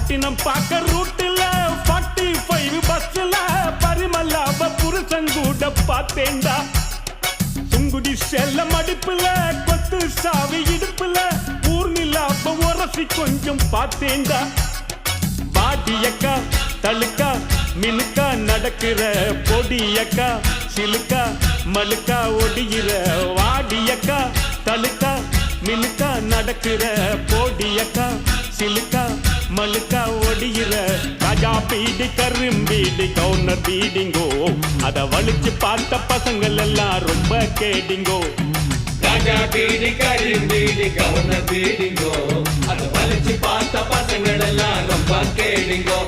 பட்டினம் பார்க்க ரூட்டுல 45 பஸ்ல பரிமல்லாவ புருஷன் கூட பார்த்தேன்டா. சுங்குடி செல்ல மடிப்புல கொத்து சாவி இடுப்புல ஊர்நிலாவ உரசி கொஞ்சம் பார்த்தேன்டா. பாடியக்கா தழுக்கா மினுக்கா நடக்கிற பொடியக்கா சிலுக்கா மலுக்கா ஒடிகிற வாடியக்கா தழுக்கா மினுக்கா நடக்கிற பொடியக்கா சிலுக்கா மலுக்கா ஒடிகிற ராஜா பீடி கரும்பீடி கவுனர் பீடிங்கோ அத வலிச்சு பார்த்த பசங்கள் எல்லாம் ரொம்ப கேடிங்கோ. ராஜா பீடி கரும்பீடி கவுனர் பீடிங்கோ அத வலிச்சு பார்த்த பசங்கள் எல்லாம் ரொம்ப கேடிங்கோ.